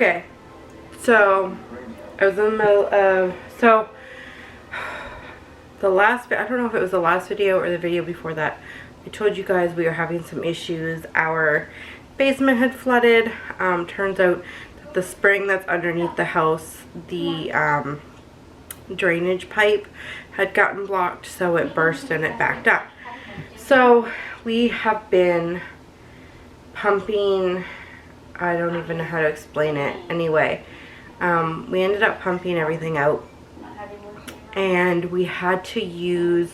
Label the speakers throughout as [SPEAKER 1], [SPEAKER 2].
[SPEAKER 1] Okay, so I was in the middle of, so the last, I don't know if it was the last video or the video before that, I told you guys we were having some issues. Our basement had flooded. Turns out that the spring that's underneath the house, the drainage pipe had gotten blocked, so it burst and it backed up. So we have been pumping, I don't even know how to explain it. Anyway, we ended up pumping everything out, and we had to use,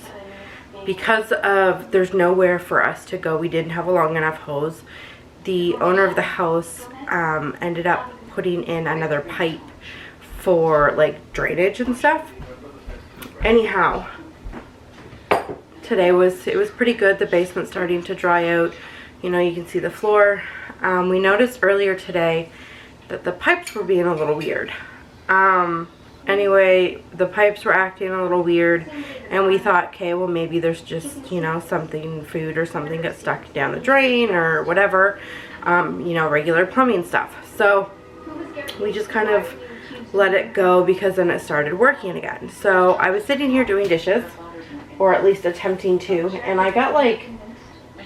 [SPEAKER 1] because of there's nowhere for us to go, we didn't have a long enough hose. The owner of the house ended up putting in another pipe for like drainage and stuff. Anyhow, today it was pretty good. The basement's starting to dry out. You know, you can see the floor. We noticed earlier today that the pipes were being a little weird. Anyway, the pipes were acting a little weird, and we thought, okay, well maybe there's just, you know, something, food or something got stuck down the drain or whatever, you know, regular plumbing stuff. So we just kind of let it go, because then it started working again. So I was sitting here doing dishes, or at least attempting to, and I got like,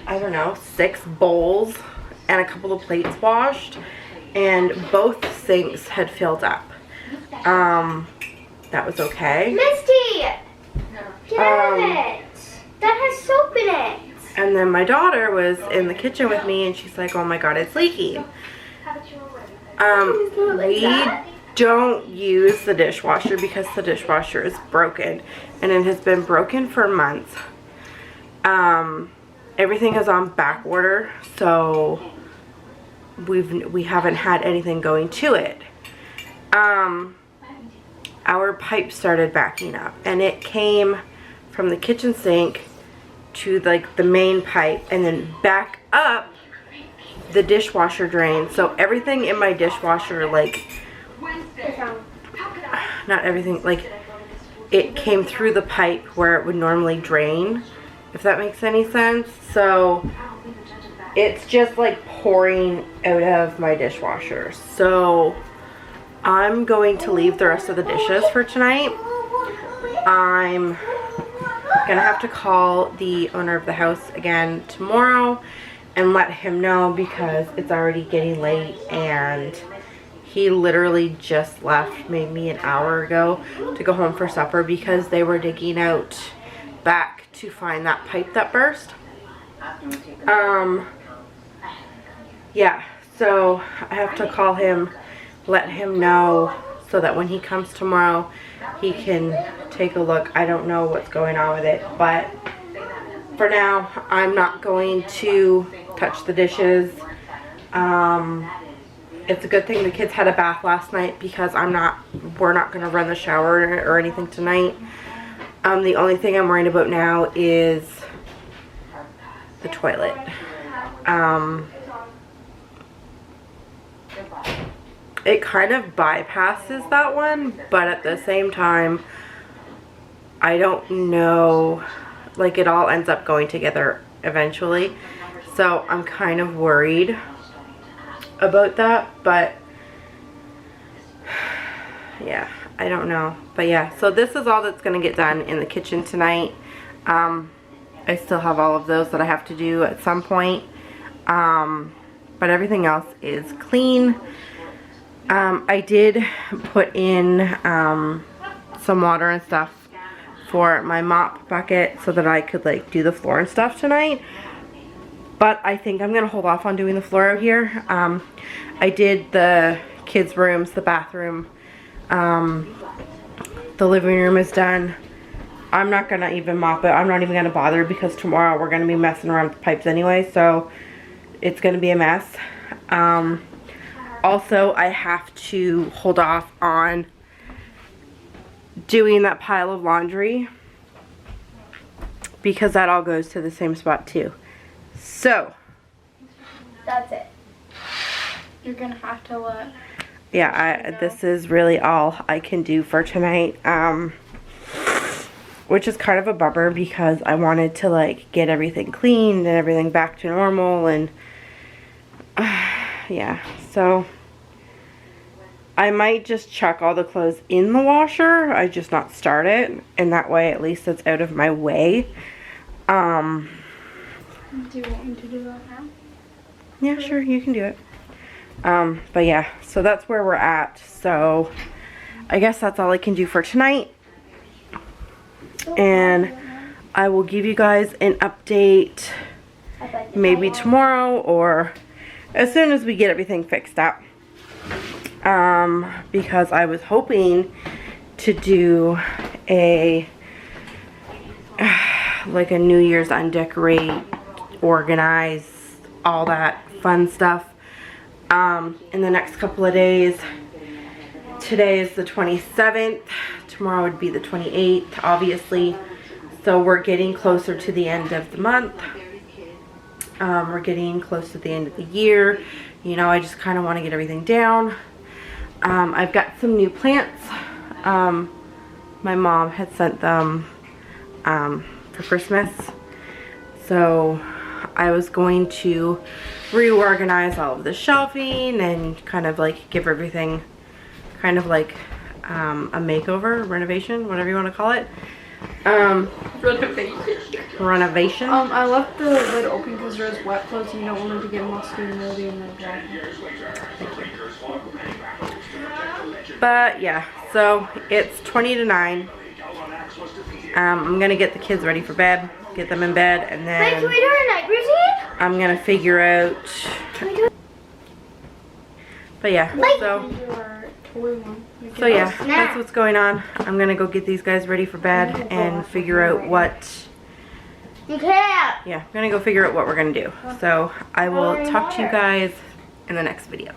[SPEAKER 1] I don't know, 6 bowls and a couple of plates washed, and both sinks had filled up. That was okay.
[SPEAKER 2] Misty! Get out of it! That has soap in it!
[SPEAKER 1] And then my daughter was in the kitchen with me, and she's like, oh my god, it's leaking. We don't use the dishwasher because the dishwasher is broken, and it has been broken for months. Everything is on back order, so we haven't had anything going to it. Our pipe started backing up, and it came from the kitchen sink to like the main pipe and then back up the dishwasher drain. So everything in my dishwasher, like, not everything, like, it came through the pipe where it would normally drain, if that makes any sense. So it's just like pouring out of my dishwasher. So I'm going to leave the rest of the dishes for tonight. I'm gonna have to call the owner of the house again tomorrow and let him know, because it's already getting late, and he literally just left maybe an hour ago to go home for supper, because they were digging out back to find that pipe that burst. Yeah, so I have to call him, let him know, so that when he comes tomorrow he can take a look. I don't know what's going on with it, but for now I'm not going to touch the dishes. It's a good thing the kids had a bath last night, because we're not going to run the shower or anything tonight. The only thing I'm worried about now is the toilet. It kind of bypasses that one, but at the same time, I don't know, like, it all ends up going together eventually. So I'm kind of worried about that, but yeah, I don't know. But yeah, so this is all that's going to get done in the kitchen tonight. I still have all of those that I have to do at some point, but everything else is clean. I did put in some water and stuff for my mop bucket so that I could like do the floor and stuff tonight, but I think I'm gonna hold off on doing the floor out here. I did the kids' rooms, the bathroom, the living room is done. I'm not gonna even mop it. I'm not even gonna bother, because tomorrow we're gonna be messing around with the pipes anyway, so it's gonna be a mess. Also, I have to hold off on doing that pile of laundry, because that all goes to the same spot too. So
[SPEAKER 2] That's it. You're gonna have to what?
[SPEAKER 1] Yeah, this is really all I can do for tonight, which is kind of a bummer, because I wanted to like get everything cleaned and everything back to normal, and yeah, so I might just chuck all the clothes in the washer. I just not start it. And that way at least it's out of my way.
[SPEAKER 3] Do you want me to do that now?
[SPEAKER 1] Yeah, sure, you can do it. But yeah, so that's where we're at. So I guess that's all I can do for tonight. And I will give you guys an update maybe tomorrow or as soon as we get everything fixed up. Because I was hoping to do a like a New Year's undecorate, organize, all that fun stuff in the next couple of days. Today is the 27th. Tomorrow would be the 28th, obviously. So we're getting closer to the end of the month. We're getting close to the end of the year. You know, I just kind of want to get everything down. I've got some new plants. My mom had sent them for Christmas. So I was going to reorganize all of the shelving and kind of like give everything kind of like a makeover, renovation, whatever you want to call it. Renovation.
[SPEAKER 3] I left the lid open because there's wet clothes and you don't want them to get musty and moldy in the dry.
[SPEAKER 1] Thank you. But yeah, so it's 20 to 9. I'm gonna get the kids ready for bed, get them in bed, and
[SPEAKER 2] Wait, can
[SPEAKER 1] then
[SPEAKER 2] we do our night routine?
[SPEAKER 1] I'm gonna figure out.
[SPEAKER 2] Can we do it?
[SPEAKER 1] But yeah,
[SPEAKER 2] Wait.
[SPEAKER 1] so
[SPEAKER 3] Do our toy one.
[SPEAKER 1] so yeah,
[SPEAKER 2] snap.
[SPEAKER 1] that's what's going on. I'm gonna go get these guys ready for bed and figure out what.
[SPEAKER 2] Okay.
[SPEAKER 1] Yeah, I'm gonna go figure out what we're gonna do. So I will talk to you guys in the next video.